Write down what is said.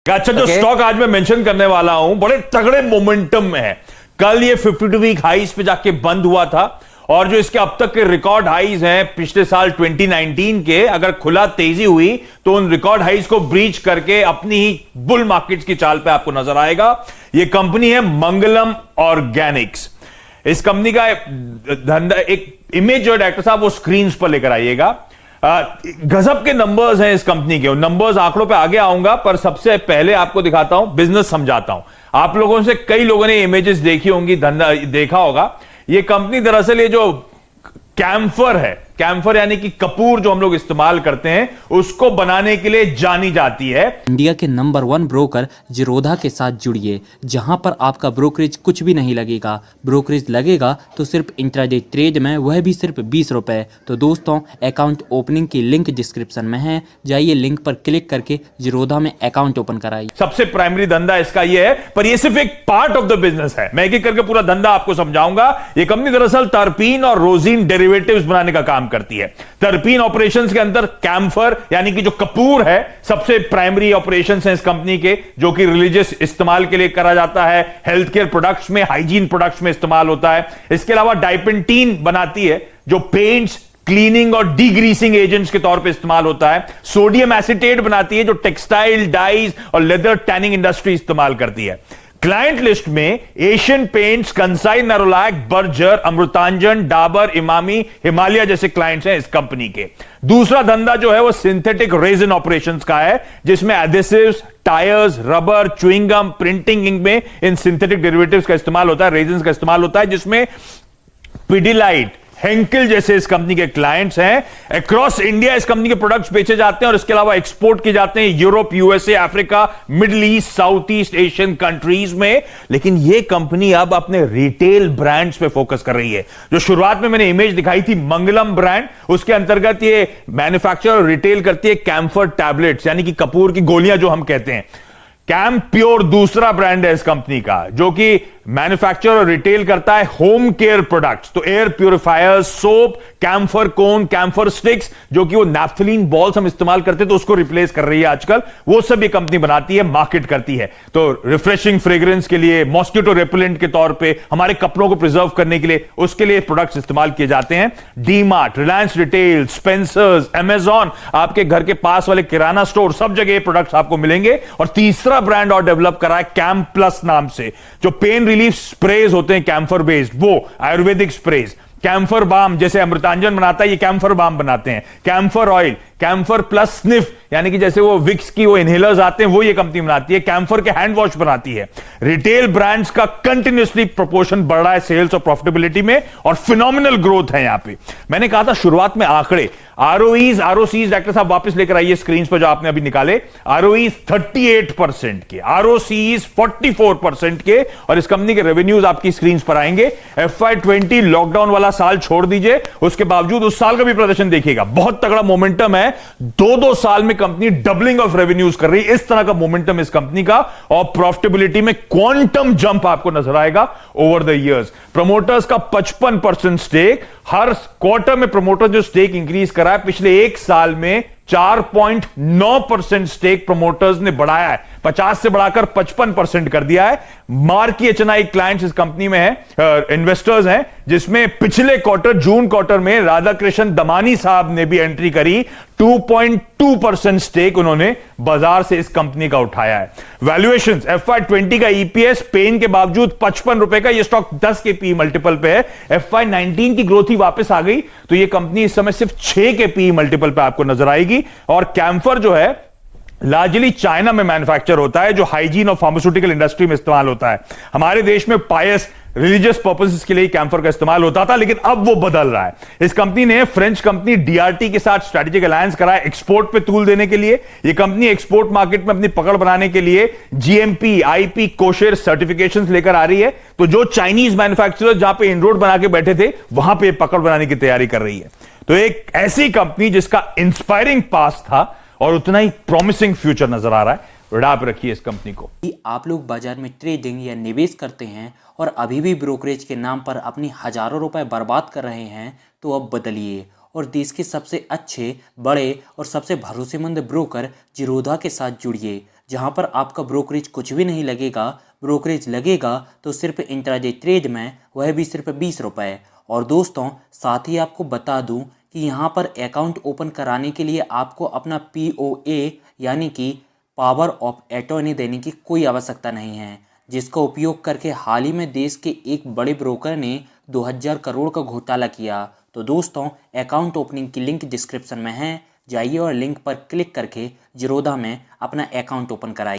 अच्छा, जो स्टॉक आज मैं मेंशन करने वाला हूं बड़े तगड़े मोमेंटम में है। कल ये 52 वीक हाईज पे जाके बंद हुआ था और जो इसके अब तक के रिकॉर्ड हाईज हैं पिछले साल 2019 के, अगर खुला तेजी हुई तो उन रिकॉर्ड हाईज को ब्रीच करके अपनी ही बुल मार्केट्स की चाल पे आपको नजर आएगा। ये कंपनी है मंगलम ऑर्गेनिक्स। इस कंपनी का धंधा, एक इमेज जो डॉक्टर साहब वो स्क्रीन पर लेकर आइएगा। गजब के नंबर्स हैं इस कंपनी के। नंबर्स आंकड़ों पे आगे आऊंगा, पर सबसे पहले आपको दिखाता हूं, बिजनेस समझाता हूं। आप लोगों से कई लोगों ने इमेजेस देखी होंगी, धंधा देखा होगा। ये कंपनी दरअसल ये जो कैम्फर है, कैम्फर यानी कि कपूर जो हम लोग इस्तेमाल करते हैं, उसको बनाने के लिए जानी जाती है। इंडिया के नंबर 1 ब्रोकर जीरोधा के साथ जुड़िए, जहां पर आपका ब्रोकरेज कुछ भी नहीं लगेगा। ब्रोकरेज लगेगा तो सिर्फ इंट्राडे ट्रेड में, वह भी सिर्फ 20 रुपए। तो दोस्तों, अकाउंट ओपनिंग की लिंक डिस्क्रिप्शन में है, जाइए लिंक पर क्लिक करके जीरोधा में अकाउंट ओपन कराइए। सबसे प्राइमरी धंधा इसका ये है, पर ये सिर्फ एक पार्ट ऑफ द बिजनेस है। मैं एक करके पूरा धंधा आपको समझाऊंगा। ये कंपनी दरअसल टर्पीन और रोजीन डेरिवेटिव्स बनाने का काम करती है। टर्पीन ऑपरेशंस के अंदर कैम्फर यानी कि जो कपूर है, सबसे प्राइमरी ऑपरेशंस हैं इस कंपनी के, जो कि रिलीजियस इस्तेमाल के लिए करा जाता है, हेल्थ केयर प्रोडक्ट्स में, हाइजीन प्रोडक्ट्स में इस्तेमाल होता है। इसके अलावा डाइपेंटीन बनाती है, जो पेंट्स, क्लीनिंग और डीग्रीसिंग एजेंट्स के तौर पे इस्तेमाल होता है। सोडियम एसीटेट बनाती है, जो टेक्सटाइल, डाइज और लेदर टैनिंग इंडस्ट्री इस्तेमाल करती है। क्लाइंट लिस्ट में Asian paints, Kansai Nerolac, Berger, Amrutanjan, Dabur, Emami, Himalaya जैसे क्लाइंट्स हैं इस कंपनी के। दूसरा धंधा जो है वो सिंथेटिक रेजिन ऑपरेशंस का है, जिसमें adhesives, tyres, rubber, chewing gum, printing ink में इन सिंथेटिक डेरिवेटिव्स का इस्तेमाल होता है, रेजिन्स का इस्तेमाल होता है, जिसमें पिडिलाइट, हेंकिल जैसे इस कंपनी के क्लाइंट्स हैं। अक्रॉस इंडिया इस कंपनी के प्रोडक्ट्स बेचे जाते हैं और इसके अलावा एक्सपोर्ट किए जाते हैं Europe, USA, Africa, middle east, south east Asian countries में। लेकिन यह कंपनी अब अपने रिटेल ब्रांड्स पे फोकस कर रही है। जो शुरुआत में मैंने इमेज दिखाई थी मंगलम ब्रांड, उसके अंतर्गत ये मैन्युफैक्चर और रिटेल करती है कैम्फर टैबलेट्स यानी कि कपूर की गोलियां जो हम कहते हैं। कैम प्योर दूसरा ब्रांड है इस कंपनी का, जो कि मैन्युफैक्चर और रिटेल करता है होम केयर प्रोडक्ट्स, तो एयर प्यूरिफायर, सोप, कैम्फर कोन, कैम्फर स्टिक्स, जो कि वो नैफ्थलीन बॉल्स हम इस्तेमाल करते तो उसको रिप्लेस कर रही है आजकल, वो सब ये कंपनी बनाती है, मार्केट करती है। तो रिफ्रेशिंग फ्रेग्रेंस के लिए, मॉस्किटो रेपेलेंट के तौर पे, हमारे कपड़ों को प्रिजर्व करने के लिए, उसके लिए प्रोडक्ट्स इस्तेमाल किए जाते हैं। DMart, Reliance retail, Spencer's, Amazon, आपके घर के पास वाले किराना स्टोर, सब जगह ये प्रोडक्ट्स आपको मिलेंगे। और तीसरा ब्रांड और डेवलप करा है कैम प्लस नाम से, जो पेन रिलीफ स्प्रेज होते हैं कैम्फर बेस्ड, वो आयुर्वेदिक स्प्रेज। कैम्फर बाम जैसे अमृतांजन बनाता है, ये कैम्फर बाम बनाते हैं। Camphor oil, camphor plus sniff यानी कि जैसे वो विक्स की वो इनहेलर्स आते हैं, वो ये कंपनी बनाती है। कैम्फर के हैंड वॉश बनाती है। रिटेल ब्रांड्स का कंटिन्यूसली प्रोपोर्शन बढ़ रहा है सेल्स और प्रॉफिटेबिलिटी में, और फिनोमिनल ग्रोथ है यहां पे। मैंने कहा था शुरुआत में आंकड़े, आरओईज, आरओसीज, डॉक्टर साहब वापस लेकर आइए स्क्रीन पर जो आपने अभी निकाले। आरओईज 38% के, आरओसीज 44% के, और इस कंपनी के रेवेन्यूज आपकी स्क्रीन पर आएंगे। FY20 लॉकडाउन वाला साल छोड़ दीजिए, उसके बावजूद उस साल का भी प्रदर्शन देखिएगा, बहुत तगड़ा मोमेंटम है। 2-2 साल में कंपनी डबलिंग ऑफ रेवेन्यूज कर रही है। इस तरह का मोमेंटम इस कंपनी का, और प्रॉफिटेबिलिटी में क्वांटम जंप आपको नजर आएगा ओवर द इयर्स। प्रमोटर्स का 55% स्टेक, हर क्वार्टर में प्रमोटर जो स्टेक इंक्रीज करा है, पिछले एक साल में 4.9% स्टेक प्रमोटर्स ने बढ़ाया है, 50 से बढ़ाकर 55% कर दिया है। मार्की एचएनआई क्लाइंट्स इस कंपनी में है, इन्वेस्टर्स हैं, जिसमें पिछले क्वार्टर, जून क्वार्टर में राधाकृष्ण दमानी साहब ने भी एंट्री करी। 2.2% स्टेक उन्होंने बाजार से इस कंपनी का उठाया है। वैल्यूएशंस, FY20 का ईपीएस पेन के बावजूद 55 रुपए का, यह स्टॉक 10 के पी मल्टीपल पे है। FY19 की ग्रोथ ही वापस आ गई, तो यह कंपनी इस समय सिर्फ 6 के पी मल्टीपल पे आपको नजर आएगी। और कैम्फर जो है लार्जली चाइना में मैन्युफैक्चर होता है, जो हाइजीन और फार्मास्यूटिकल इंडस्ट्री में इस्तेमाल होता है। हमारे देश में पायस रिलीजियस पर्पसेस के लिए कैम्फर का इस्तेमाल होता था, लेकिन अब वो बदल रहा है। इस कंपनी ने फ्रेंच कंपनी डीआरटी के साथ स्ट्रेटेजिक अलायंस करा है एक्सपोर्ट पे तूल देने के लिए। ये कंपनी एक्सपोर्ट मार्केट में अपनी पकड़ बनाने के लिए जीएमपी, आईपी, कोशेर सर्टिफिकेशंस लेकर आ रही है। तो जो चाइनीज मैन्युफैक्चरर्स जहां पे इनरोड बना के बैठे थे, वहां पे पकड़ बनाने की तैयारी कर रही है। तो एक ऐसी कंपनी जिसका इंस्पायरिंग पास्ट था और उतना ही प्रॉमिसिंग फ्यूचर नजर आ रहा है, आप रखिए इस कंपनी को। आप लोग बाजार में ट्रेडिंग या निवेश करते हैं और अभी भी ब्रोकरेज के नाम पर अपनी हजारों रुपए बर्बाद कर रहे हैं, तो अब बदलिए और देश के सबसे अच्छे, बड़े और सबसे भरोसेमंद ब्रोकर जीरोधा के साथ जुड़िए, जहां पर आपका ब्रोकरेज कुछ भी नहीं लगेगा। ब्रोकरेज लगेगा तो सिर्फ इंट्राडे ट्रेड में, वह भी सिर्फ 20 रुपये। और दोस्तों, साथ ही आपको बता दूं कि यहाँ पर अकाउंट ओपन कराने के लिए आपको अपना POA यानी कि पावर ऑफ अटॉर्नी देने की कोई आवश्यकता नहीं है, जिसका उपयोग करके हाल ही में देश के एक बड़े ब्रोकर ने 2000 करोड़ का घोटाला किया। तो दोस्तों, अकाउंट ओपनिंग की लिंक डिस्क्रिप्शन में है, जाइए और लिंक पर क्लिक करके जीरोधा में अपना अकाउंट ओपन कराइए।